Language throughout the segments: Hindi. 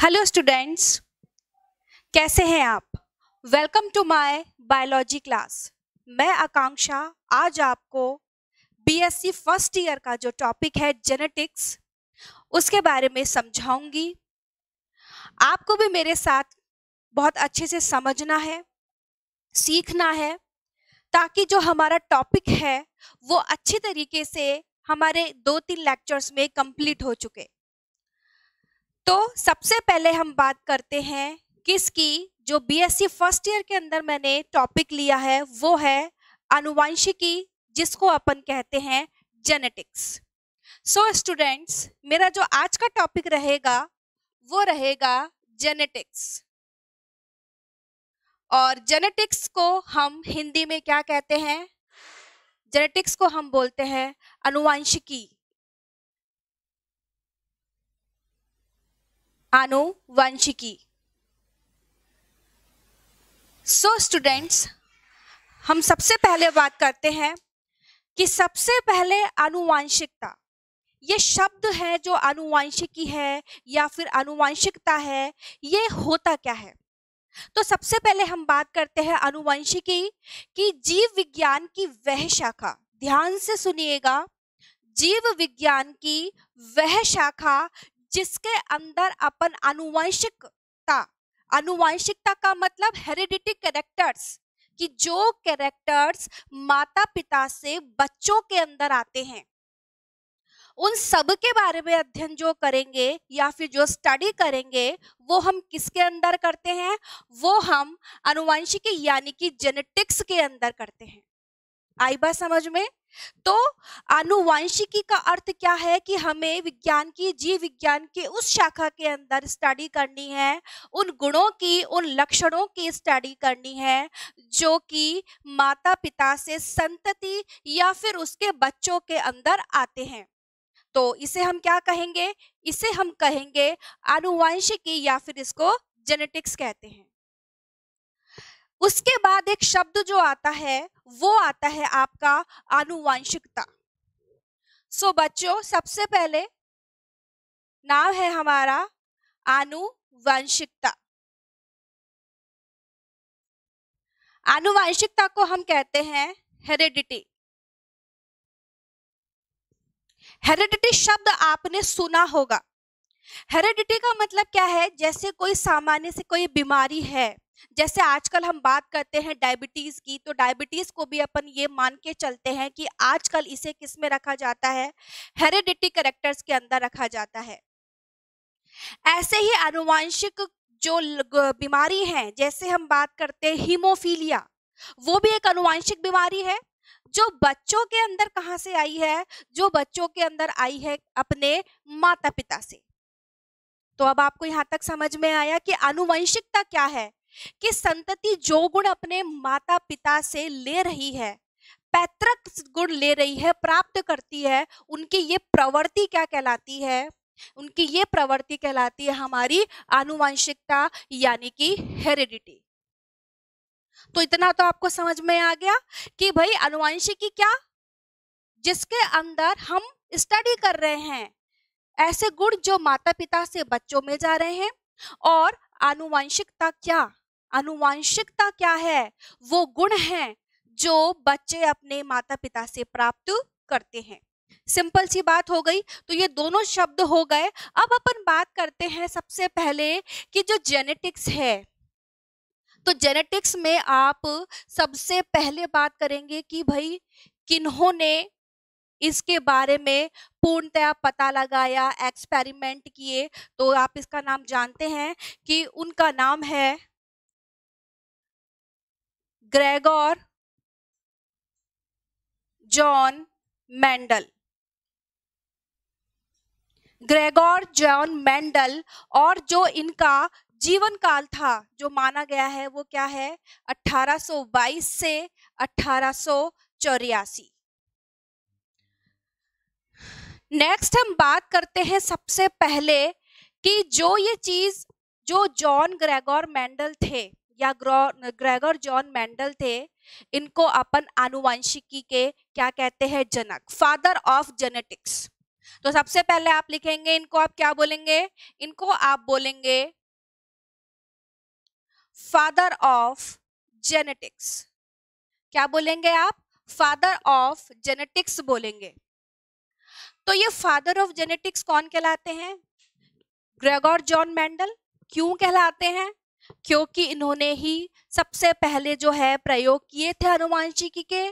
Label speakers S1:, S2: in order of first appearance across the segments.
S1: हेलो स्टूडेंट्स, कैसे हैं आप। Welcome to my biology class. मैं आकांक्षा आज आपको बीएससी फर्स्ट ईयर का जो टॉपिक है जेनेटिक्स उसके बारे में समझाऊंगी। आपको भी मेरे साथ बहुत अच्छे से समझना है, सीखना है, ताकि जो हमारा टॉपिक है वो अच्छी तरीके से हमारे 2-3 लेक्चर्स में कंप्लीट हो चुके। तो सबसे पहले हम बात करते हैं किसकी, जो बीएससी फर्स्ट ईयर के अंदर मैंने टॉपिक लिया है वो है आनुवंशिकी, जिसको अपन कहते हैं जेनेटिक्स। सो स्टूडेंट्स, मेरा जो आज का टॉपिक रहेगा वो रहेगा जेनेटिक्स। और जेनेटिक्स को हम हिंदी में क्या कहते हैं? जेनेटिक्स को हम बोलते हैं आनुवंशिकी। आनुवंशिकी। सो स्टूडेंट्स, हम सबसे पहले बात करते हैं कि सबसे पहले आनुवंशिकता, ये शब्द है जो आनुवंशिकी है या फिर आनुवंशिकता है, ये होता क्या है। तो सबसे पहले हम बात करते हैं आनुवंशिकी की जीव विज्ञान की वह शाखा। ध्यान से सुनिएगा, जीव विज्ञान की वह शाखा जिसके अंदर अपन आनुवंशिकता का मतलब हेरिडिटी कैरेक्टर्स, कि जो कैरेक्टर्स माता पिता से बच्चों के अंदर आते हैं, उन सब के बारे में अध्ययन जो करेंगे या फिर जो स्टडी करेंगे वो हम किसके अंदर करते हैं? वो हम आनुवंशिकी यानी कि जेनेटिक्स के अंदर करते हैं। आई बात समझ में? तो आनुवंशिकी का अर्थ क्या है कि हमें विज्ञान की, जीव विज्ञान की उस शाखा के अंदर स्टडी करनी है, उन गुणों की, उन लक्षणों की स्टडी करनी है जो कि माता पिता से संतति या फिर उसके बच्चों के अंदर आते हैं। तो इसे हम क्या कहेंगे? इसे हम कहेंगे आनुवंशिकी या फिर इसको जेनेटिक्स कहते हैं। उसके बाद एक शब्द जो आता है वो आता है आपका आनुवंशिकता। सो बच्चों, सबसे पहले नाम है हमारा आनुवंशिकता। आनुवंशिकता को हम कहते हैं हेरिडिटी। हेरिडिटी शब्द आपने सुना होगा। हेरिडिटी का मतलब क्या है? जैसे कोई सामान्य से कोई बीमारी है, जैसे आजकल हम बात करते हैं डायबिटीज की, तो डायबिटीज को भी अपन ये मान के चलते हैं कि आजकल इसे किस में रखा जाता है? हेरिडिटी कैरेक्टर्स के अंदर रखा जाता है। ऐसे ही आनुवंशिक जो बीमारी है, जैसे हम बात करते हैं हीमोफीलिया, वो भी एक आनुवंशिक बीमारी है जो बच्चों के अंदर कहां से आई है? जो बच्चों के अंदर आई है अपने माता पिता से। तो अब आपको यहां तक समझ में आया कि आनुवंशिकता क्या है, कि संतति जो गुण अपने माता पिता से ले रही है, पैतृक गुण ले रही है, प्राप्त करती है, उनकी ये प्रवृत्ति क्या कहलाती है? उनकी ये प्रवृत्ति कहलाती है हमारी आनुवंशिकता यानी कि हेरिडिटी। तो इतना तो आपको समझ में आ गया कि भाई आनुवंशिकी क्या, जिसके अंदर हम स्टडी कर रहे हैं ऐसे गुण जो माता पिता से बच्चों में जा रहे हैं। और आनुवंशिकता क्या? आनुवंशिकता क्या है? वो गुण हैं जो बच्चे अपने माता पिता से प्राप्त करते हैं। सिंपल सी बात हो गई। तो ये दोनों शब्द हो गए। अब अपन बात करते हैं सबसे पहले कि जो जेनेटिक्स है, तो जेनेटिक्स में आप सबसे पहले बात करेंगे कि भाई किन्होंने इसके बारे में पूर्णतया पता लगाया, एक्सपेरिमेंट किए। तो आप इसका नाम जानते हैं कि उनका नाम है Gregor John Mendel. Gregor John Mendel. और जो इनका जीवन काल था जो माना गया है वो क्या है? 1822 से 1884। नेक्स्ट हम बात करते हैं सबसे पहले कि जो ये चीज, जो जॉन ग्रेगोर मेंडल थे या ग्रेगोर जॉन मेंडल थे, इनको अपन आनुवंशिकी के क्या कहते हैं? जनक, फादर ऑफ जेनेटिक्स। तो सबसे पहले आप लिखेंगे, इनको आप क्या बोलेंगे? इनको आप बोलेंगे फादर ऑफ जेनेटिक्स। क्या बोलेंगे आप? फादर ऑफ जेनेटिक्स बोलेंगे। तो ये फादर ऑफ जेनेटिक्स कौन कहलाते हैं? Gregor John Mendel. क्यों कहलाते हैं? क्योंकि इन्होंने ही सबसे पहले जो है प्रयोग किए थे आनुवांशिकी के,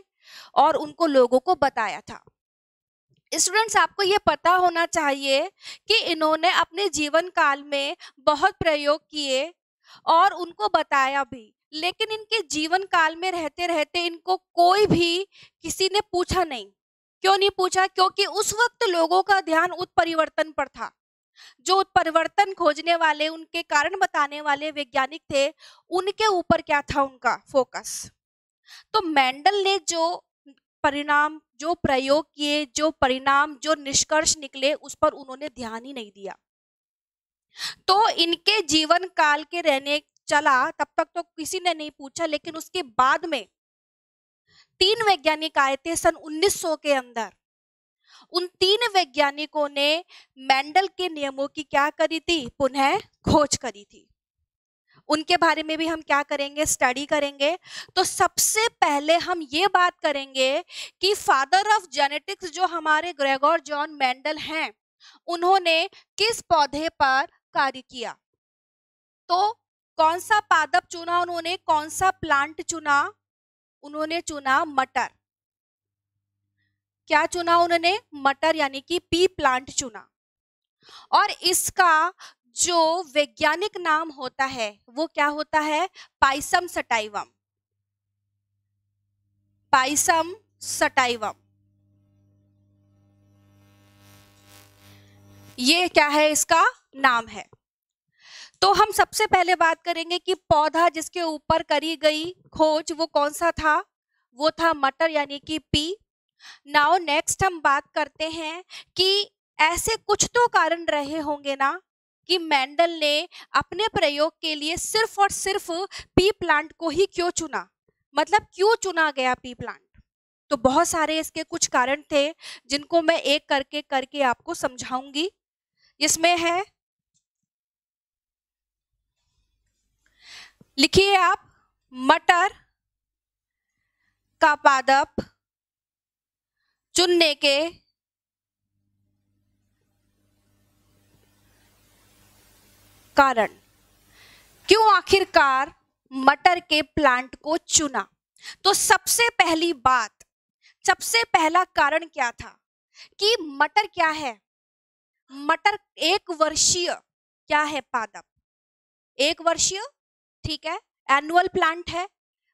S1: और उनको लोगों को बताया था। स्टूडेंट्स, आपको ये पता होना चाहिए कि इन्होंने अपने जीवन काल में बहुत प्रयोग किए और उनको बताया भी, लेकिन इनके जीवन काल में रहते रहते इनको कोई भी किसी ने पूछा नहीं। क्यों नहीं पूछा? क्योंकि उस वक्त लोगों का ध्यान उत्परिवर्तन पर था। जो उत्परिवर्तन खोजने वाले, उनके कारण बताने वाले वैज्ञानिक थे, उनके ऊपर क्या था उनका फोकस। तो मेंडल ने जो परिणाम, जो प्रयोग किए, जो परिणाम, जो निष्कर्ष निकले, उस पर उन्होंने ध्यान ही नहीं दिया। तो इनके जीवन काल के रहने चला तब तक तो किसी ने नहीं पूछा, लेकिन उसके बाद में 3 वैज्ञानिक आए थे सन 1900 के अंदर। उन 3 वैज्ञानिकों ने मेंडल के नियमों की क्या करी थी? पुनः खोज करी थी। उनके बारे में भी हम क्या करेंगे? स्टडी करेंगे। तो सबसे पहले हम ये बात करेंगे कि फादर ऑफ जेनेटिक्स जो हमारे ग्रेगोर जॉन मेंडल हैं, उन्होंने किस पौधे पर कार्य किया। तो कौन सा पादप चुना उन्होंने? कौन सा प्लांट चुना? उन्होंने चुना मटर। क्या चुना उन्होंने? मटर, यानी कि पी प्लांट चुना। और इसका जो वैज्ञानिक नाम होता है वो क्या होता है? Pisum sativum. पाइसम सटाइवम, ये क्या है? इसका नाम है। तो हम सबसे पहले बात करेंगे कि पौधा जिसके ऊपर करी गई खोज वो कौन सा था? वो था मटर, यानी कि पी। नाउ नेक्स्ट हम बात करते हैं कि ऐसे कुछ तो कारण रहे होंगे ना कि मेंडल ने अपने प्रयोग के लिए सिर्फ और सिर्फ पी प्लांट को ही क्यों चुना। मतलब क्यों चुना गया पी प्लांट? तो बहुत सारे इसके कुछ कारण थे जिनको मैं एक करके करके आपको समझाऊंगी। इसमें है, लिखिए आप, मटर का पादप चुनने के कारण। क्यों आखिरकार मटर के प्लांट को चुना? तो सबसे पहली बात, सबसे पहला कारण क्या था कि मटर क्या है? मटर 1 वर्षीय क्या है? पादप। 1 वर्षीय, ठीक है, एनुअल प्लांट है,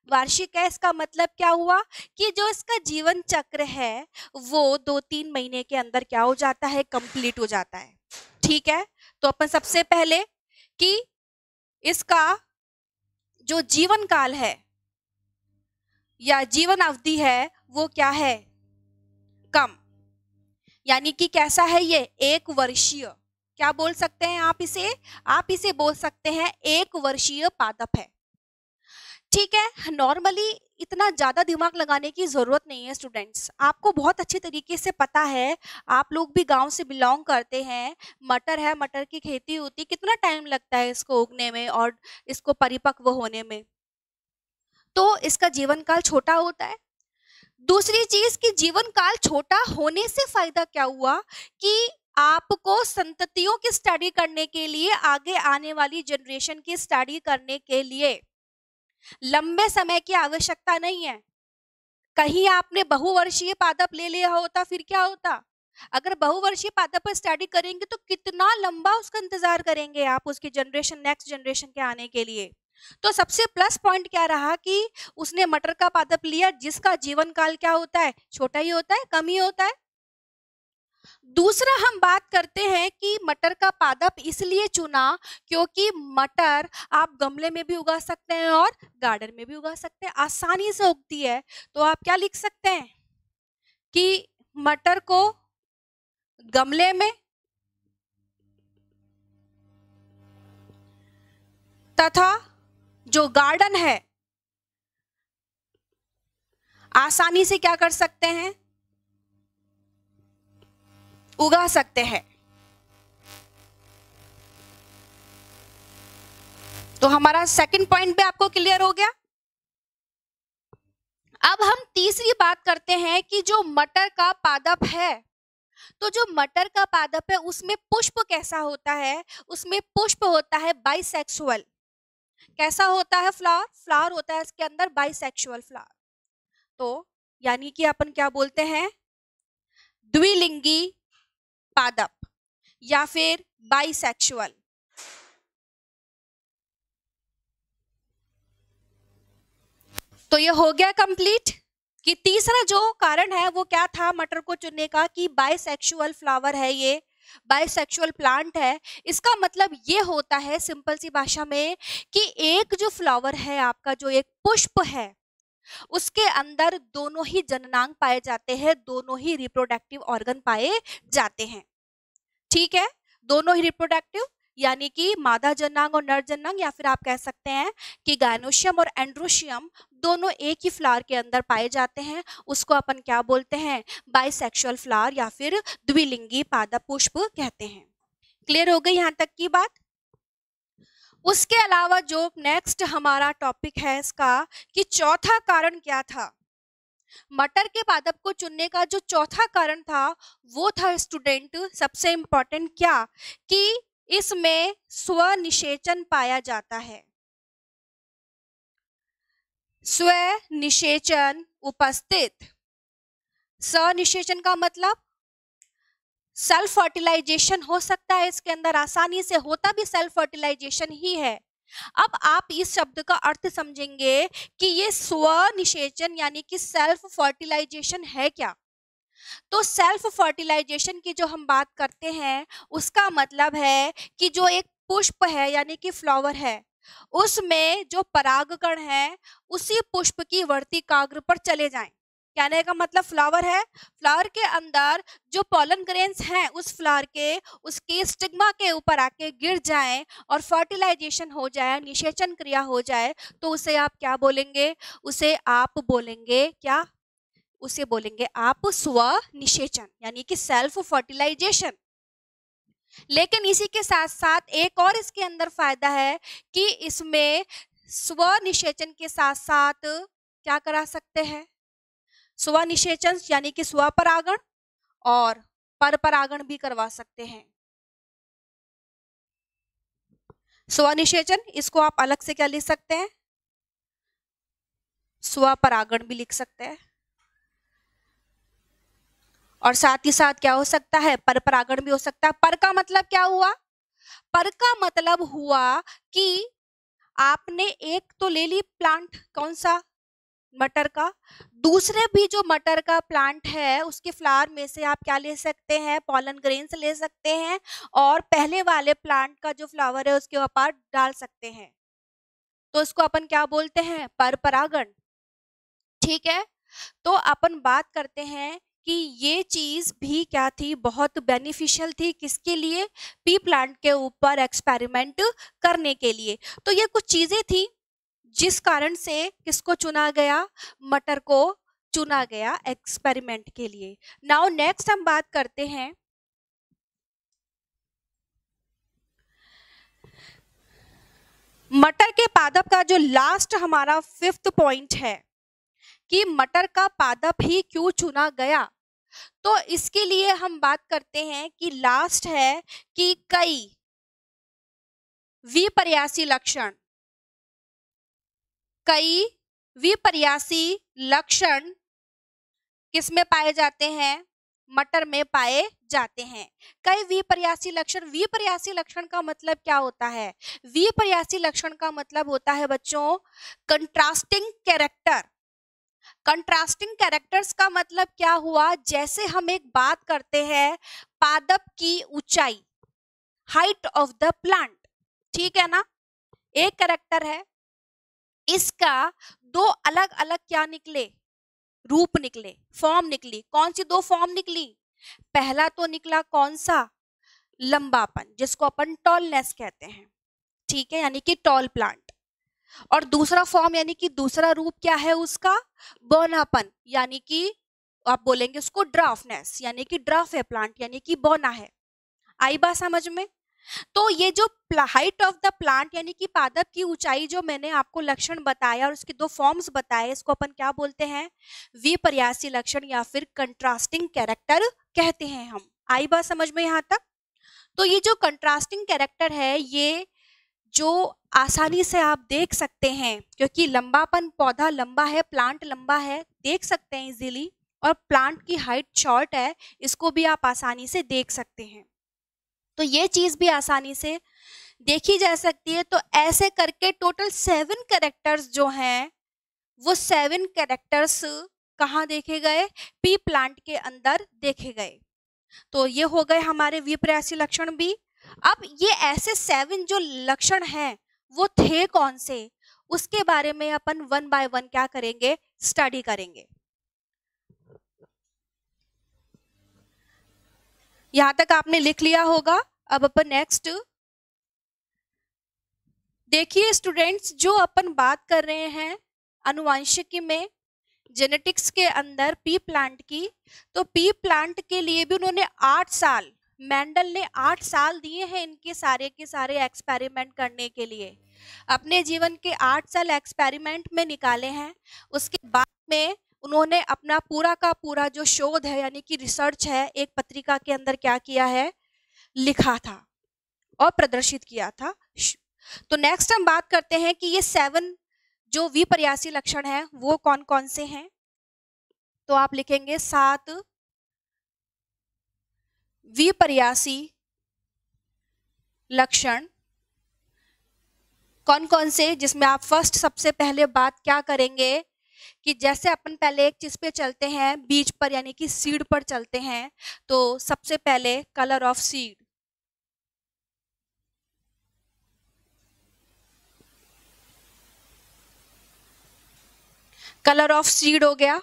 S1: वार्षिक है। इसका मतलब क्या हुआ कि जो इसका जीवन चक्र है वो 2-3 महीने के अंदर क्या हो जाता है? कंप्लीट हो जाता है। ठीक है, तो अपन सबसे पहले कि इसका जो जीवन काल है या जीवन अवधि है वो क्या है? कम। यानी कि कैसा है ये? 1 वर्षीय। क्या बोल सकते हैं आप इसे? आप इसे बोल सकते हैं 1 वर्षीय पादप है। ठीक है, नॉर्मली इतना ज्यादा दिमाग लगाने की जरूरत नहीं है स्टूडेंट्स। आपको बहुत अच्छे तरीके से पता है, आप लोग भी गांव से बिलोंग करते हैं। मटर है, मटर की खेती होती, कितना टाइम लगता है इसको उगने में और इसको परिपक्व होने में। तो इसका जीवन काल छोटा होता है। दूसरी चीज कि जीवन काल छोटा होने से फायदा क्या हुआ कि आपको संततियों की स्टडी करने के लिए, आगे आने वाली जनरेशन की स्टडी करने के लिए लंबे समय की आवश्यकता नहीं है। कहीं आपने बहुवर्षीय पादप ले लिया होता फिर क्या होता? अगर बहुवर्षीय पादप पर स्टडी करेंगे तो कितना लंबा उसका इंतजार करेंगे आप, उसकी जनरेशन, नेक्स्ट जनरेशन के आने के लिए। तो सबसे प्लस पॉइंट क्या रहा कि उसने मटर का पादप लिया जिसका जीवन काल क्या होता है? छोटा ही होता है, कम ही होता है। दूसरा हम बात करते हैं कि मटर का पादप इसलिए चुना क्योंकि मटर आप गमले में भी उगा सकते हैं और गार्डन में भी उगा सकते हैं, आसानी से उगती है। तो आप क्या लिख सकते हैं कि मटर को गमले में तथा जो गार्डन है आसानी से क्या कर सकते हैं? उगा सकते हैं। तो हमारा सेकंड पॉइंट भी आपको क्लियर हो गया। अब हम तीसरी बात करते हैं कि जो मटर का पादप है, तो जो मटर का पादप है उसमें पुष्प कैसा होता है? उसमें पुष्प होता है बाइसेक्सुअल। कैसा होता है? फ्लावर, फ्लावर होता है इसके अंदर बाइसेक्सुअल फ्लावर। तो यानी कि अपन क्या बोलते हैं? द्विलिंगी पादप या फिर बाइसेक्सुअल। तो ये हो गया कंप्लीट कि तीसरा जो कारण है वो क्या था मटर को चुनने का, कि बाइसेक्सुअल फ्लावर है, ये बाइसेक्सुअल प्लांट है। इसका मतलब ये होता है सिंपल सी भाषा में कि एक जो फ्लावर है आपका, जो एक पुष्प है, उसके अंदर दोनों ही जननांग पाए जाते हैं, दोनों ही रिप्रोडक्टिव ऑर्गन पाए जाते हैं। ठीक है, दोनों ही रिप्रोडक्टिव यानी कि मादा जननांग और नर जननांग, या फिर आप कह सकते हैं कि गायनोशियम और एंड्रोशियम दोनों एक ही फ्लावर के अंदर पाए जाते हैं। उसको अपन क्या बोलते हैं? बाइसेक्सुअल फ्लावर या फिर द्विलिंगी पादप पुष्प कहते हैं। क्लियर हो गई यहां तक की बात? उसके अलावा जो नेक्स्ट हमारा टॉपिक है इसका, कि चौथा कारण क्या था? मटर के पादप को चुनने का जो चौथा कारण था वो था स्टूडेंट, सबसे इंपॉर्टेंट, क्या कि इसमें स्वनिषेचन पाया जाता है। स्वनिषेचन उपस्थित। स्वनिषेचन का मतलब सेल्फ फर्टिलाइजेशन हो सकता है इसके अंदर, आसानी से होता भी सेल्फ फर्टिलाइजेशन ही है। अब आप इस शब्द का अर्थ समझेंगे कि ये स्वनिषेचन यानी कि सेल्फ फर्टिलाइजेशन है क्या। तो सेल्फ फर्टिलाइजेशन की जो हम बात करते हैं उसका मतलब है कि जो एक पुष्प है यानी कि फ्लावर है, उसमें जो परागकण है उसी पुष्प की वर्तिकाग्र पर चले जाएं। कहने का मतलब फ्लावर है, फ्लावर के अंदर जो पॉलन ग्रेन्स हैं उस फ्लावर के, उसके स्टिग्मा के ऊपर आके गिर जाएं और फर्टिलाइजेशन हो जाए, निषेचन क्रिया हो जाए, तो उसे आप क्या बोलेंगे? उसे आप बोलेंगे क्या? उसे बोलेंगे आप स्वनिषेचन यानी कि सेल्फ फर्टिलाइजेशन। लेकिन इसी के साथ साथ एक और इसके अंदर फायदा है कि इसमें स्वनिषेचन के साथ साथ क्या करा सकते हैं? स्वनिषेचन यानी कि स्वपरागण और परपरागण भी करवा सकते हैं। स्वनिषेचन, इसको आप अलग से क्या लिख सकते हैं? स्वपरागण भी लिख सकते हैं। और साथ ही साथ क्या हो सकता है? परपरागण भी हो सकता है। पर का मतलब क्या हुआ? पर का मतलब हुआ कि आपने एक तो ले ली प्लांट, कौन सा? मटर का। दूसरे भी जो मटर का प्लांट है उसके फ्लावर में से आप क्या ले सकते हैं? पॉलन ग्रेन्स ले सकते हैं और पहले वाले प्लांट का जो फ्लावर है उसके ऊपर डाल सकते हैं। तो इसको अपन क्या बोलते हैं? परपरागण। ठीक है, तो अपन बात करते हैं कि ये चीज भी क्या थी? बहुत बेनिफिशियल थी। किसके लिए? पी प्लांट के ऊपर एक्सपेरिमेंट करने के लिए। तो ये कुछ चीजें थी जिस कारण से किसको चुना गया? मटर को चुना गया एक्सपेरिमेंट के लिए। नाउ नेक्स्ट हम बात करते हैं मटर के पादप का जो लास्ट हमारा फिफ्थ पॉइंट है कि मटर का पादप ही क्यों चुना गया। तो इसके लिए हम बात करते हैं कि लास्ट है कि कई विपर्यासी लक्षण, कई विपर्यासी लक्षण किसमें पाए जाते हैं? मटर में पाए जाते हैं। कई विपर्यासी लक्षण। विपर्यासी लक्षण का मतलब क्या होता है? विपर्यासी लक्षण का मतलब होता है बच्चों कंट्रास्टिंग कैरेक्टर। कंट्रास्टिंग कैरेक्टर्स का मतलब क्या हुआ? जैसे हम एक बात करते हैं पादप की ऊंचाई, हाइट ऑफ द प्लांट, ठीक है ना? एक कैरेक्टर है, इसका दो अलग अलग क्या निकले? रूप निकले, फॉर्म निकली। कौन सी दो फॉर्म निकली? पहला तो निकला कौन सा? लंबापन, जिसको अपन टॉलनेस कहते हैं, ठीक है, यानी कि टॉल प्लांट। और दूसरा फॉर्म यानी कि दूसरा रूप क्या है उसका? बौनापन, यानी कि आप बोलेंगे उसको ड्राफ्टनेस, यानी कि ड्राफ्ट है प्लांट, यानी कि बौना है। आई बात समझ में? तो ये जो हाइट ऑफ द प्लांट यानी कि पादप की ऊंचाई जो मैंने आपको लक्षण बताया और उसके दो फॉर्म्स बताए, इसको अपन क्या बोलते हैं? विपर्यासी लक्षण या फिर कंट्रास्टिंग कैरेक्टर कहते हैं हम। आई बात समझ में यहाँ तक? तो ये जो कंट्रास्टिंग कैरेक्टर है, ये जो आसानी से आप देख सकते हैं, क्योंकि लंबापन, पौधा लंबा है, प्लांट लंबा है, देख सकते हैं इजीली, और प्लांट की हाइट शॉर्ट है, इसको भी आप आसानी से देख सकते हैं। तो ये चीज भी आसानी से देखी जा सकती है। तो ऐसे करके टोटल 7 कैरेक्टर्स जो हैं, वो 7 कैरेक्टर्स कहाँ देखे गए? पी प्लांट के अंदर देखे गए। तो ये हो गए हमारे विपर्यासी लक्षण भी। अब ये ऐसे 7 जो लक्षण हैं वो थे कौन से, उसके बारे में अपन 1 बाय 1 क्या करेंगे? स्टडी करेंगे। यहां तक आपने लिख लिया होगा। अब अपन नेक्स्ट देखिए स्टूडेंट्स, जो अपन बात कर रहे हैं आनुवंशिकी में, जेनेटिक्स के अंदर पी प्लांट की, तो पी प्लांट के लिए भी उन्होंने 8 साल, मेंडल ने 8 साल दिए हैं इनके सारे के सारे एक्सपेरिमेंट करने के लिए। अपने जीवन के 8 साल एक्सपेरिमेंट में निकाले हैं। उसके बाद में उन्होंने अपना पूरा का पूरा जो शोध है यानी कि रिसर्च है, एक पत्रिका के अंदर क्या किया है? लिखा था और प्रदर्शित किया था। तो नेक्स्ट हम बात करते हैं कि ये 7 जो विपर्यासी लक्षण हैं वो कौन कौन से हैं। तो आप लिखेंगे 7 विपर्यासी लक्षण कौन कौन से, जिसमें आप फर्स्ट सबसे पहले बात क्या करेंगे कि जैसे अपन पहले एक चीज पे चलते हैं, बीज पर यानी कि सीड पर चलते हैं। तो सबसे पहले colour of seed, colour of seed हो गया।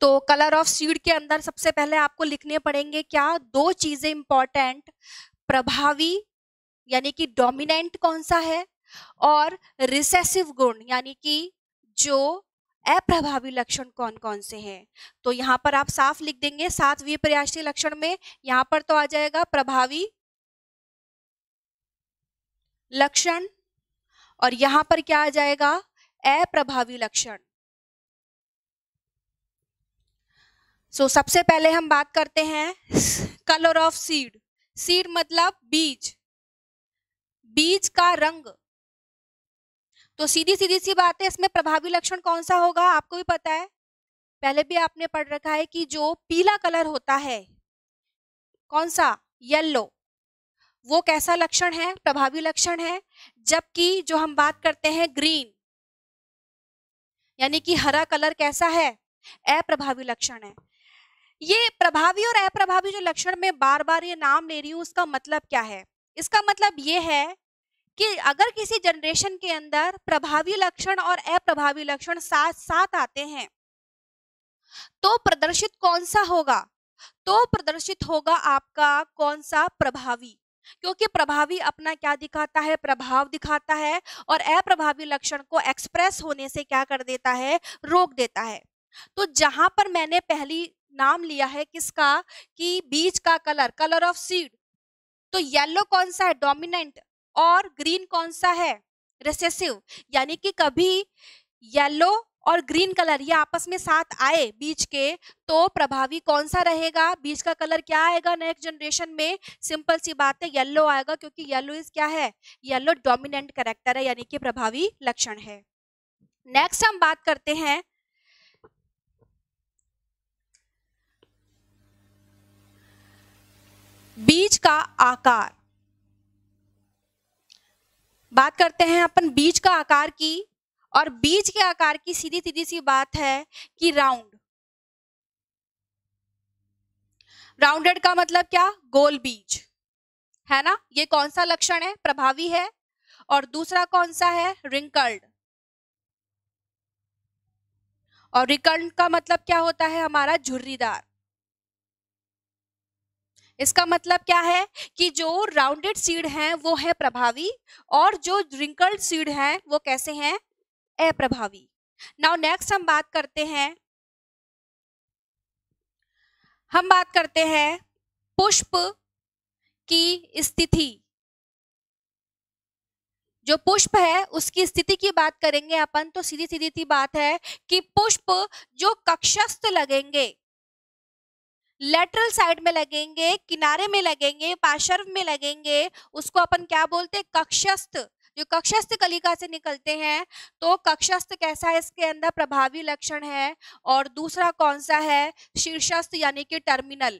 S1: तो कलर ऑफ सीड के अंदर सबसे पहले आपको लिखने पड़ेंगे क्या? 2 चीजें इंपॉर्टेंट, प्रभावी यानी कि डोमिनेंट कौन सा है, और रिसेसिव गुण यानी कि जो अप्रभावी लक्षण कौन कौन से हैं। तो यहाँ पर आप साफ लिख देंगे 7 विपर्यासी लक्षण में, यहाँ पर तो आ जाएगा प्रभावी लक्षण, और यहाँ पर क्या आ जाएगा? अप्रभावी लक्षण। सबसे पहले हम बात करते हैं कलर ऑफ सीड। सीड मतलब बीज, बीज का रंग। तो सीधी सीधी सी बात है, इसमें प्रभावी लक्षण कौन सा होगा? आपको भी पता है, पहले भी आपने पढ़ रखा है कि जो पीला कलर होता है, कौन सा? येलो, वो कैसा लक्षण है? प्रभावी लक्षण है। जबकि जो हम बात करते हैं ग्रीन यानी कि हरा कलर, कैसा है? अप्रभावी लक्षण है। ये प्रभावी और अप्रभावी जो लक्षण में बार बार ये नाम ले रही हूं, उसका मतलब क्या है? इसका मतलब ये है कि अगर किसी जनरेशन के अंदर प्रभावी लक्षण और अप्रभावी लक्षण साथ साथ आते हैं तो प्रदर्शित कौन सा होगा? तो प्रदर्शित होगा आपका कौन सा? प्रभावी। क्योंकि प्रभावी अपना क्या दिखाता है? प्रभाव दिखाता है, और अप्रभावी लक्षण को एक्सप्रेस होने से क्या कर देता है? रोक देता है। तो जहां पर मैंने पहली नाम लिया है किसका? कि बीज का कलर, कलर ऑफ सीड, तो येलो कौन सा है? डोमिनेंट, और ग्रीन कौन सा है? रिसेसिव। यानी कि कभी येलो और ग्रीन कलर ये आपस में साथ आए बीज के, तो प्रभावी कौन सा रहेगा? बीज का कलर क्या आएगा नेक्स्ट जनरेशन में? सिंपल सी बात है, येलो आएगा, क्योंकि येलो इज क्या है? येलो डोमिनेंट कैरेक्टर है, यानी कि प्रभावी लक्षण है। नेक्स्ट हम बात करते हैं बीज का आकार। बात करते हैं अपन बीज का आकार की, और बीज के आकार की सीधी सीधी सी बात है कि राउंड। राउंडेड का मतलब क्या? गोल बीज, है ना? ये कौन सा लक्षण है? प्रभावी है। और दूसरा कौन सा है? रिंकल्ड। और रिंकल्ड का मतलब क्या होता है? हमारा झुर्रीदार। इसका मतलब क्या है कि जो राउंडेड सीड हैं वो है प्रभावी, और जो रिंकल्ड सीड हैं वो कैसे हैं? अप्रभावी। नाउ नेक्स्ट हम बात करते हैं हम बात करते हैं पुष्प की स्थिति। जो पुष्प है उसकी स्थिति की बात करेंगे अपन, तो सीधी सीधी सी बात है कि पुष्प जो कक्षस्थ लगेंगे, लेटरल साइड में लगेंगे, किनारे में लगेंगे, पार्श्व में लगेंगे, उसको अपन क्या बोलते हैं, कक्षस्थ। जो कक्षस्थ कलिका से निकलते हैं, तो कक्षस्थ कैसा है, इसके अंदर प्रभावी लक्षण है। और दूसरा कौन सा है, शीर्षस्थ यानी कि टर्मिनल।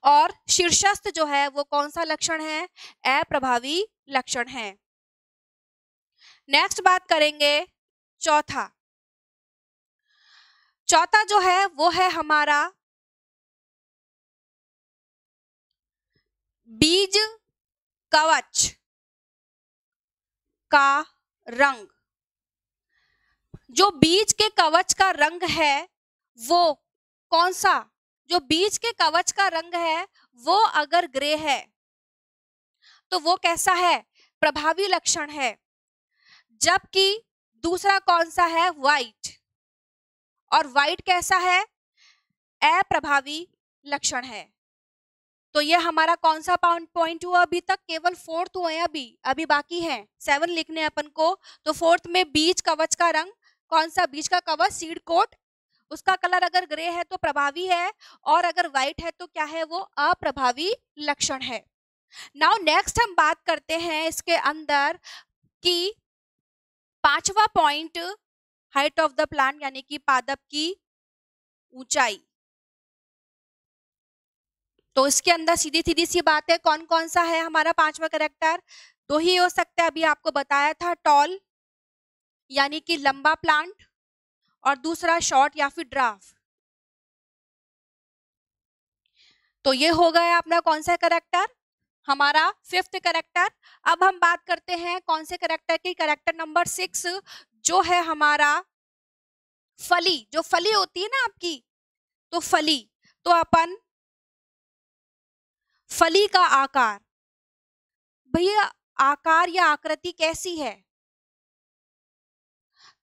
S1: और शीर्षस्थ जो है वो कौन सा लक्षण है, अप्रभावी लक्षण है। नेक्स्ट बात करेंगे चौथा। चौथा जो है वो है हमारा बीज कवच का रंग। जो बीज के कवच का रंग है वो कौन सा, जो बीज के कवच का रंग है वो अगर ग्रे है तो वो कैसा है, प्रभावी लक्षण है। जबकि दूसरा कौन सा है, व्हाइट, और व्हाइट कैसा है, अप्रभावी लक्षण है। तो ये हमारा कौन सा पॉइंट हुआ, अभी तक केवल 4th हुए हैं, अभी बाकी है 7 लिखने अपन को। तो 4th में बीज कवच का रंग, कौन सा, बीज का कवच, सीड कोट, उसका कलर अगर ग्रे है तो प्रभावी है, और अगर व्हाइट है तो क्या है, वो अप्रभावी लक्षण है। नाउ नेक्स्ट हम बात करते हैं इसके अंदर कि 5वां point, height of the plant यानी कि पादप की ऊंचाई। तो इसके अंदर सीधी सीधी सी बात है, कौन कौन सा है हमारा 5वां कैरेक्टर, 2 ही हो सकता है, अभी आपको बताया था, टॉल यानी कि लंबा प्लांट, और दूसरा शॉर्ट या फिर ड्राफ। तो ये हो गया अपना कौन सा कैरेक्टर, हमारा 5th कैरेक्टर। अब हम बात करते हैं कौन से कैरेक्टर की, कैरेक्टर नंबर 6 जो है हमारा फली। जो फली होती है ना आपकी, तो फली, तो अपन फली का आकार, भैया आकार या आकृति कैसी है,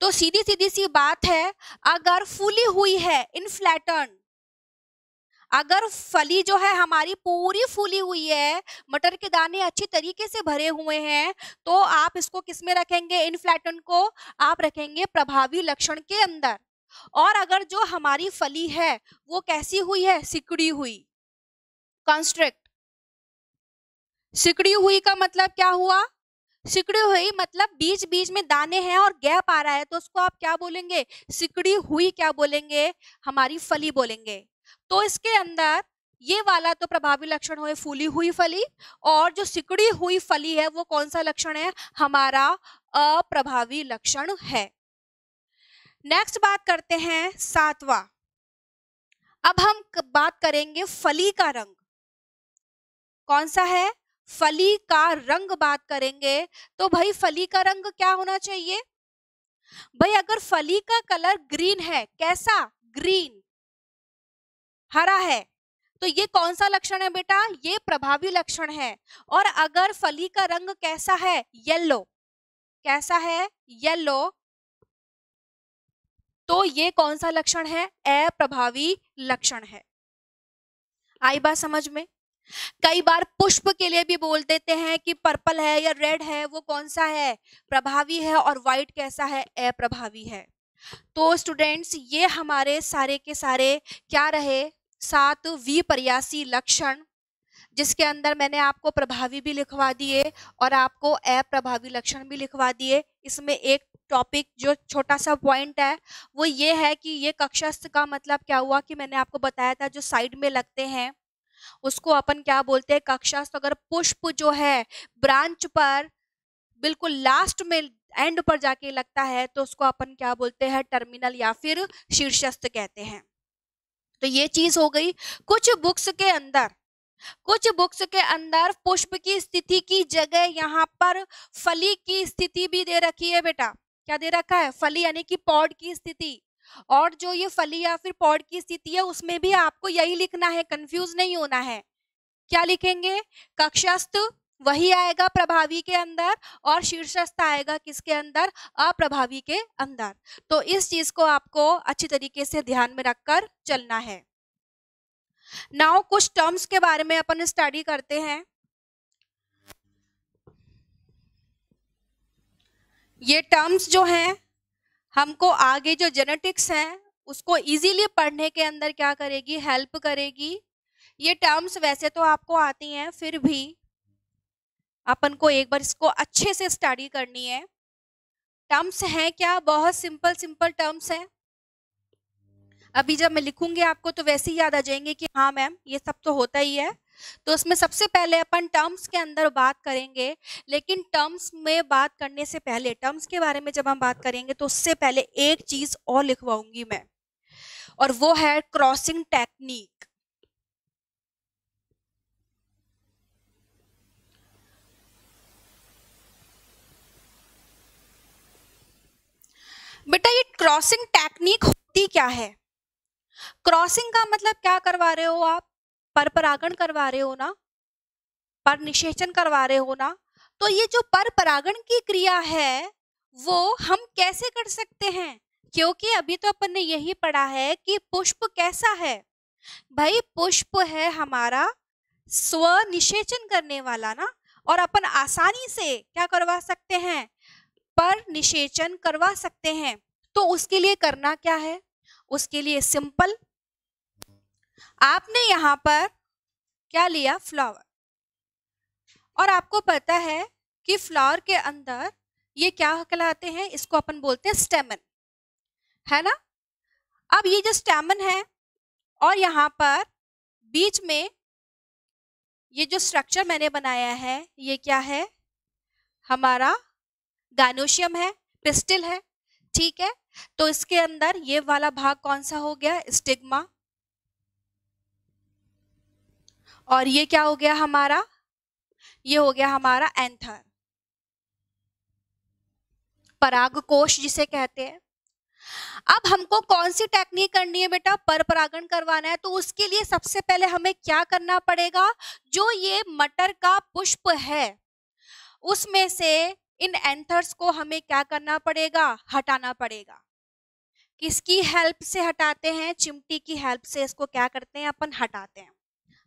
S1: तो सीधी सीधी सी बात है, अगर फूली हुई है, इनफ्लैटन, अगर फली जो है हमारी पूरी फूली हुई है, मटर के दाने अच्छी तरीके से भरे हुए हैं, तो आप इसको किस में रखेंगे, इनफ्लैटन को आप रखेंगे प्रभावी लक्षण के अंदर। और अगर जो हमारी फली है वो कैसी हुई है, सिकुड़ी हुई, कंस्ट्रक्ट। सिकुड़ी हुई का मतलब क्या हुआ, सिकुड़ी हुई मतलब बीच बीच में दाने हैं और गैप आ रहा है, तो उसको आप क्या बोलेंगे, सिकुड़ी हुई क्या बोलेंगे, हमारी फली बोलेंगे। तो इसके अंदर ये वाला तो प्रभावी लक्षण हुए फूली हुई फली, और जो सिकुड़ी हुई फली है वो कौन सा लक्षण है, हमारा अप्रभावी लक्षण है। नेक्स्ट बात करते हैं 7वां। अब हम बात करेंगे फली का रंग, कौन सा है, फली का रंग बात करेंगे। तो भाई फली का रंग क्या होना चाहिए, भाई अगर फली का कलर ग्रीन है, कैसा, ग्रीन, हरा है, तो ये कौन सा लक्षण है बेटा, ये प्रभावी लक्षण है। और अगर फली का रंग कैसा है, येलो, कैसा है, येलो, तो ये कौन सा लक्षण है, अप्रभावी लक्षण है। आई बात समझ में। कई बार पुष्प के लिए भी बोल देते हैं कि पर्पल है या रेड है, वो कौन सा है, प्रभावी है, और व्हाइट कैसा है, अप्रभावी है। तो स्टूडेंट्स ये हमारे सारे के सारे क्या रहे, 7 विपर्यासी लक्षण, जिसके अंदर मैंने आपको प्रभावी भी लिखवा दिए और आपको अप्रभावी लक्षण भी लिखवा दिए। इसमें एक टॉपिक जो छोटा सा पॉइंट है वो ये है कि ये कक्षस्थ का मतलब क्या हुआ, कि मैंने आपको बताया था जो साइड में लगते हैं उसको अपन क्या बोलते हैं, कक्षस्थ। अगर पुष्प जो है ब्रांच पर बिल्कुल लास्ट में एंड पर जाके लगता है तो उसको अपन क्या बोलते हैं, टर्मिनल या फिर शीर्षस्थ कहते हैं। तो ये चीज हो गई। कुछ बुक्स के अंदर पुष्प की स्थिति की जगह यहाँ पर फली की स्थिति भी दे रखी है बेटा। क्या दे रखा है, फली यानी कि पॉड की स्थिति। और जो ये फली या फिर पॉड की स्थिति है उसमें भी आपको यही लिखना है, कंफ्यूज नहीं होना है। क्या लिखेंगे, कक्षस्थ वही आएगा प्रभावी के अंदर, और शीर्षस्थ आएगा किसके अंदर, अप्रभावी के अंदर। तो इस चीज को आपको अच्छी तरीके से ध्यान में रखकर चलना है। नाउ कुछ टर्म्स के बारे में अपन स्टडी करते हैं। ये टर्म्स जो हैं हमको आगे जो जेनेटिक्स है उसको इजीली पढ़ने के अंदर क्या करेगी, हेल्प करेगी। ये टर्म्स वैसे तो आपको आती हैं, फिर भी अपन को एक बार इसको अच्छे से स्टडी करनी है। टर्म्स हैं क्या, बहुत सिंपल सिंपल टर्म्स हैं। अभी जब मैं लिखूंगी आपको तो वैसे ही याद आ जाएंगे कि हाँ मैम ये सब तो होता ही है। तो उसमें सबसे पहले अपन टर्म्स के अंदर बात करेंगे, लेकिन टर्म्स में बात करने से पहले, टर्म्स के बारे में जब हम बात करेंगे तो उससे पहले एक चीज और लिखवाऊंगी मैं, और वो है क्रॉसिंग टेक्निक। बेटा ये क्रॉसिंग टेक्निक होती क्या है? क्रॉसिंग का मतलब क्या करवा रहे हो आप? परपरागण करवा रहे हो ना, पर निषेचन करवा रहे हो ना। तो ये जो पर परागण की क्रिया है वो हम कैसे कर सकते हैं? क्योंकि अभी तो अपन ने यही पढ़ा है कि पुष्प कैसा है भाई, पुष्प है हमारा स्व निषेचन करने वाला ना, और अपन आसानी से क्या करवा सकते हैं, पर निषेचन करवा सकते हैं। तो उसके लिए करना क्या है? उसके लिए सिंपल, आपने यहां पर क्या लिया, फ्लावर, और आपको पता है कि फ्लावर के अंदर ये क्या कहलाते हैं, इसको अपन बोलते हैं स्टेमन, है ना। अब ये जो स्टेमन है और यहाँ पर बीच में ये जो स्ट्रक्चर मैंने बनाया है ये क्या है, हमारा गाइनोशियम है, पिस्टिल है, ठीक है। तो इसके अंदर ये वाला भाग कौन सा हो गया, स्टिग्मा, और ये क्या हो गया हमारा, ये हो गया हमारा एंथर, परागकोश जिसे कहते हैं। अब हमको कौन सी टेक्निक करनी है बेटा, पर परागण करवाना है। तो उसके लिए सबसे पहले हमें क्या करना पड़ेगा, जो ये मटर का पुष्प है उसमें से इन एंथर्स को हमें क्या करना पड़ेगा, हटाना पड़ेगा। किसकी हेल्प से हटाते हैं, चिमटी की हेल्प से इसको क्या करते हैं अपन, हटाते हैं।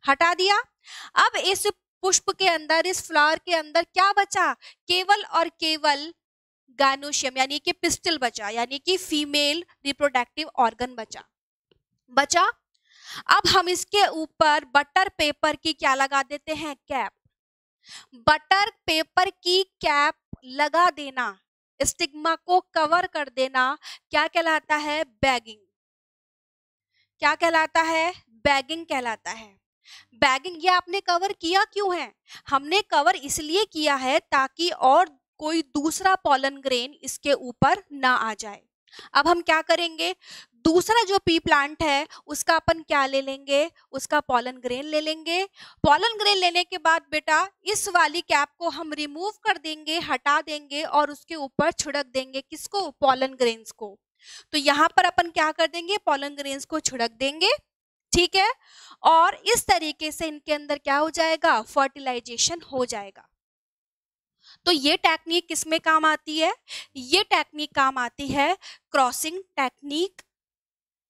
S1: हटा दिया। अब इस पुष्प के अंदर, इस फ्लावर के अंदर क्या बचा, केवल और केवल गाइनोशियम यानी कि पिस्टिल बचा, यानी कि फीमेल रिप्रोडक्टिव ऑर्गन बचा। अब हम इसके ऊपर बटर पेपर की क्या लगा देते हैं, कैप। बटर पेपर की कैप लगा देना, स्टिग्मा को कवर कर देना, क्या कहलाता है, बैगिंग। क्या कहलाता है, बैगिंग कहलाता है। बैगिंग, ये आपने कवर किया क्यों है, हमने कवर इसलिए किया है ताकि और कोई दूसरा पॉलन ग्रेन इसके ऊपर ना आ जाए। अब हम क्या करेंगे, दूसरा जो पी प्लांट है उसका अपन क्या ले लेंगे, उसका पॉलन ग्रेन ले लेंगे। पॉलन ग्रेन लेने के बाद बेटा इस वाली कैप को हम रिमूव कर देंगे, हटा देंगे, और उसके ऊपर छिड़क देंगे, किसको, पॉलन ग्रेन्स को। तो यहाँ पर अपन क्या कर देंगे, पॉलन ग्रेन्स को छिड़क देंगे, ठीक है। और इस तरीके से इनके अंदर क्या हो जाएगा, फर्टिलाइजेशन हो जाएगा। तो ये टेक्निक किसमें काम आती है, ये टेक्निक काम आती है क्रॉसिंग टेक्निक,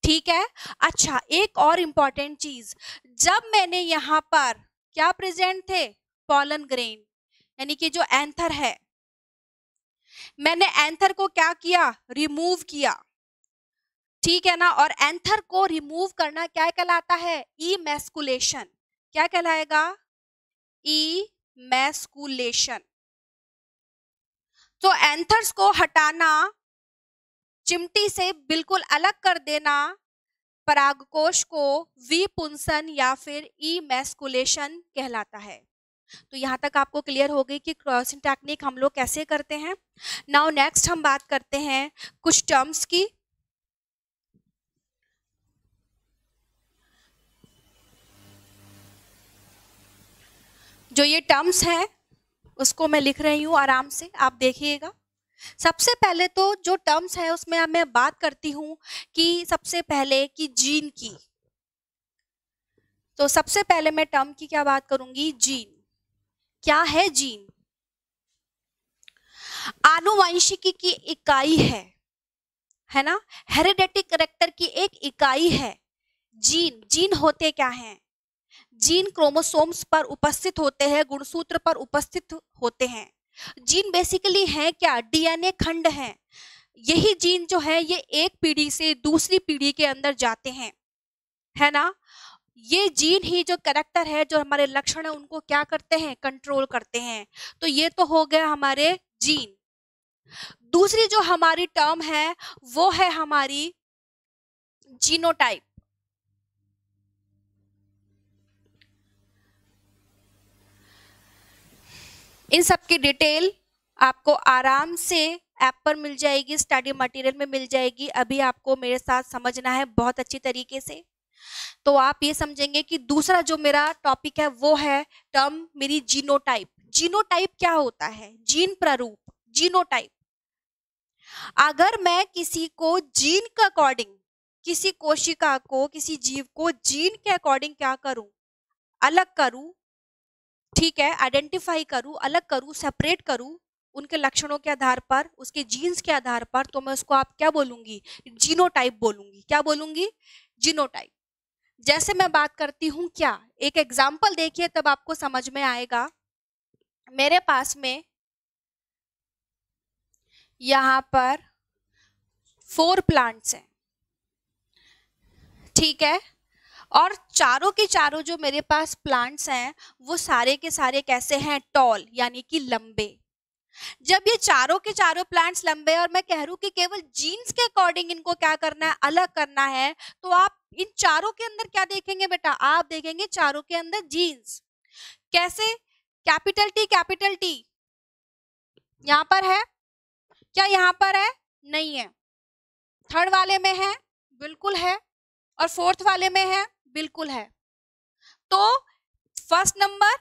S1: ठीक है। अच्छा, एक और इंपॉर्टेंट चीज, जब मैंने यहाँ पर क्या प्रेजेंट थे, पॉलन ग्रेन यानी कि जो एंथर है, मैंने एंथर को क्या किया, रिमूव किया, ठीक है ना। और एंथर को रिमूव करना क्या कहलाता है, इमैस्कुलेशन। क्या कहलाएगा, इमैस्कुलेशन। तो एंथर्स को हटाना, चिमटी से बिल्कुल अलग कर देना, परागकोश को विपुंसन या फिर इमैस्कुलेशन कहलाता है। तो यहाँ तक आपको क्लियर हो गई कि क्रॉसिंग टेक्निक हम लोग कैसे करते हैं। नाउ नेक्स्ट हम बात करते हैं कुछ टर्म्स की। जो ये टर्म्स हैं उसको मैं लिख रही हूँ, आराम से आप देखिएगा। सबसे पहले तो जो टर्म्स है उसमें अब मैं बात करती हूँ कि सबसे पहले कि जीन की। तो सबसे पहले मैं टर्म की क्या बात करूंगी, जीन। क्या है जीन, आनुवंशिकी की इकाई है ना, हेरिडेटिक कैरेक्टर की एक इकाई है जीन। जीन होते क्या हैं, जीन क्रोमोसोम्स पर उपस्थित होते हैं, गुणसूत्र पर उपस्थित होते हैं। जीन बेसिकली है क्या? डीएनए खंड हैं। यही जीन जो है ये एक पीढ़ी से दूसरी पीढ़ी के अंदर जाते हैं, है ना। ये जीन ही जो कैरेक्टर है, जो हमारे लक्षण है, उनको क्या करते हैं? कंट्रोल करते हैं। तो ये तो हो गया हमारे जीन। दूसरी जो हमारी टर्म है वो है हमारी जीनोटाइप। इन सब की डिटेल आपको आराम से ऐप पर मिल जाएगी, स्टडी मटेरियल में मिल जाएगी। अभी आपको मेरे साथ समझना है बहुत अच्छी तरीके से। तो आप ये समझेंगे कि दूसरा जो मेरा टॉपिक है वो है टर्म मेरी जीनोटाइप। जीनोटाइप क्या होता है? जीन प्रारूप, जीनोटाइप। अगर मैं किसी को जीन के अकॉर्डिंग, किसी कोशिका को, किसी जीव को जीन के अकॉर्डिंग क्या करूं? अलग करूं, ठीक है, आइडेंटिफाई करूं, अलग करूं, सेपरेट करूं उनके लक्षणों के आधार पर, उसके जीन्स के आधार पर, तो मैं उसको आप क्या बोलूंगी? जीनोटाइप बोलूंगी। क्या बोलूंगी? जीनोटाइप। जैसे मैं बात करती हूं, क्या एक एग्जाम्पल देखिए तब आपको समझ में आएगा। मेरे पास में यहां पर 4 प्लांट्स हैं, ठीक है, और चारों के चारों जो मेरे पास प्लांट्स हैं वो सारे के सारे कैसे हैं? टॉल, यानी कि लंबे। जब ये चारों के चारों प्लांट्स लंबे और मैं कह रही हूं कि केवल जीन्स के अकॉर्डिंग इनको क्या करना है? अलग करना है, तो आप इन चारों के अंदर क्या देखेंगे बेटा? आप देखेंगे चारों के अंदर जीन्स। कैसे? कैपिटल टी, कैपिटल टी यहां पर है क्या? यहां पर है? नहीं है। थर्ड वाले में है? बिल्कुल है। और फोर्थ वाले में है? बिल्कुल है। तो फर्स्ट नंबर,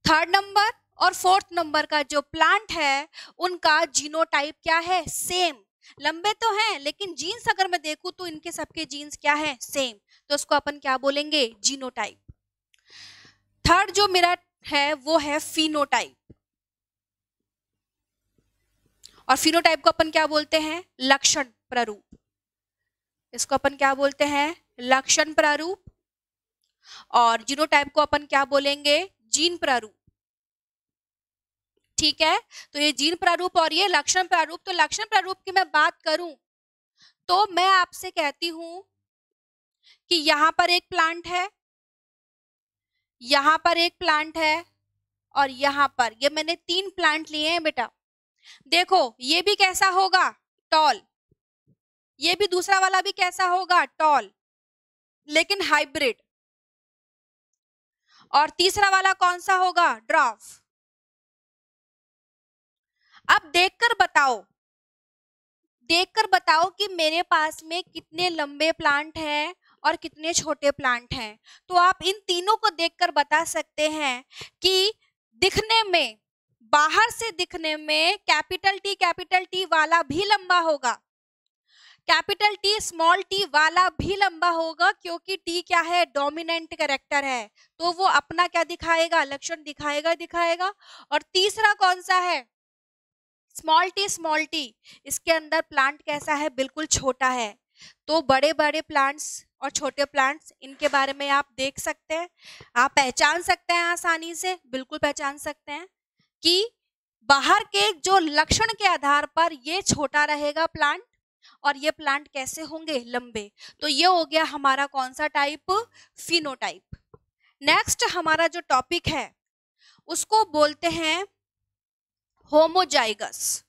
S1: थर्ड नंबर और फोर्थ नंबर का जो प्लांट है उनका जीनोटाइप क्या है? सेम। लंबे तो हैं लेकिन जीन्स अगर मैं देखूं तो इनके सबके जीन्स क्या है? सेम। तो उसको अपन क्या बोलेंगे? जीनोटाइप। थर्ड जो मेरा है वो है फिनोटाइप। और फिनोटाइप को अपन क्या बोलते हैं? लक्षण प्रारूप। इसको अपन क्या बोलते हैं? लक्षण प्रारूप। और जीनोटाइप को अपन क्या बोलेंगे? जीन प्रारूप। ठीक है, तो ये जीन प्रारूप और ये लक्षण प्रारूप। तो लक्षण प्रारूप की मैं बात करूं तो मैं आपसे कहती हूं कि यहां पर एक प्लांट है, यहां पर एक प्लांट है, और यहां पर, ये मैंने 3 प्लांट लिए हैं बेटा। देखो ये भी कैसा होगा? टॉल। ये भी दूसरा वाला भी कैसा होगा? टॉल, लेकिन हाइब्रिड। और तीसरा वाला कौन सा होगा? ड्वार्फ। अब देखकर बताओ, देखकर बताओ कि मेरे पास में कितने लंबे प्लांट हैं और कितने छोटे प्लांट हैं। तो आप इन तीनों को देखकर बता सकते हैं कि दिखने में, बाहर से दिखने में कैपिटल टी वाला भी लंबा होगा, कैपिटल टी स्मॉल टी वाला भी लंबा होगा, क्योंकि टी क्या है? डोमिनेंट कैरेक्टर है, तो वो अपना क्या दिखाएगा? लक्षण दिखाएगा, दिखाएगा। और तीसरा कौन सा है? Small T, small T. इसके अंदर प्लांट कैसा है? बिल्कुल छोटा है। तो बड़े बड़े प्लांट्स और छोटे प्लांट्स, इनके बारे में आप देख सकते हैं, आप पहचान सकते हैं आसानी से, बिल्कुल पहचान सकते हैं कि बाहर के जो लक्षण के आधार पर ये छोटा रहेगा प्लांट और ये प्लांट कैसे होंगे? लंबे। तो ये हो गया हमारा कौन सा टाइप? फिनोटाइप। नेक्स्ट हमारा जो टॉपिक है उसको बोलते हैं होमोजाइगस।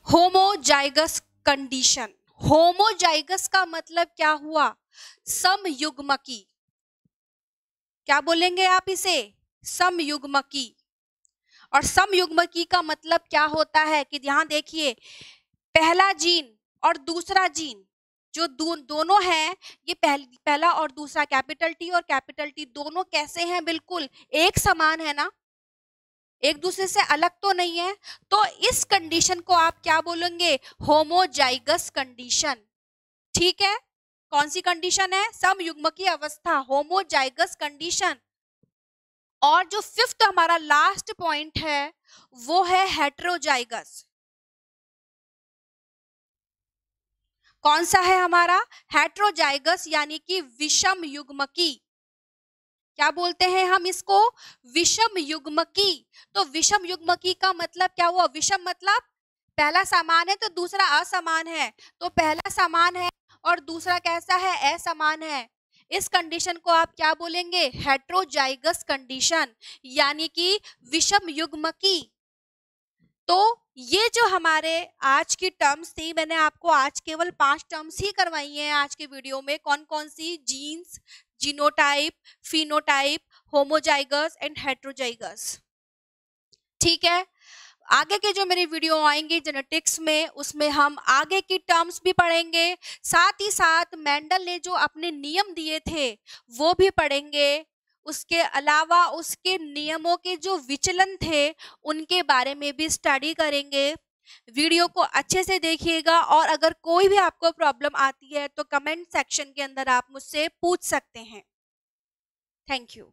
S1: Homozygous condition. होमोजाइगस का मतलब क्या हुआ? समयुग्मकी। क्या बोलेंगे आप इसे? समयुग्मकी। और समयुग्मकी का मतलब क्या होता है कि यहां देखिए, पहला जीन और दूसरा जीन जो दोनों हैं, ये पहला और दूसरा कैपिटल टी और कैपिटल टी दोनों कैसे हैं? बिल्कुल एक समान है ना, एक दूसरे से अलग तो नहीं है। तो इस कंडीशन को आप क्या बोलेंगे? Homozygous condition. ठीक है, कौन सी कंडीशन है? समयुग्मकी अवस्था, होमोजाइगस कंडीशन। और जो फिफ्थ हमारा लास्ट पॉइंट है वो है हेटेरोजाइगस। कौन सा है हमारा? हेट्रोजाइगस यानी कि विषम युग्मकी। क्या बोलते हैं हम इसको? विषम युग्मकी। तो विषम युग्मकी का मतलब क्या हुआ? विषम मतलब पहला समान है तो दूसरा असमान है, तो पहला समान है और दूसरा कैसा है? असमान है। इस कंडीशन को आप क्या बोलेंगे? हेट्रोजाइगस कंडीशन यानी कि विषम युग्मकी। तो ये जो हमारे आज की टर्म्स थी, मैंने आपको आज केवल 5 टर्म्स ही करवाई हैं आज के वीडियो में। कौन कौन सी? Genes, genotype, phenotype, homozygous and heterozygous. ठीक है, आगे के जो मेरी वीडियो आएंगे जेनेटिक्स में, उसमें हम आगे की टर्म्स भी पढ़ेंगे, साथ ही साथ मेंडल ने जो अपने नियम दिए थे वो भी पढ़ेंगे। उसके अलावा उसके नियमों के जो विचलन थे उनके बारे में भी स्टडी करेंगे। वीडियो को अच्छे से देखिएगा और अगर कोई भी आपको प्रॉब्लम आती है तो कमेंट सेक्शन के अंदर आप मुझसे पूछ सकते हैं। Thank you.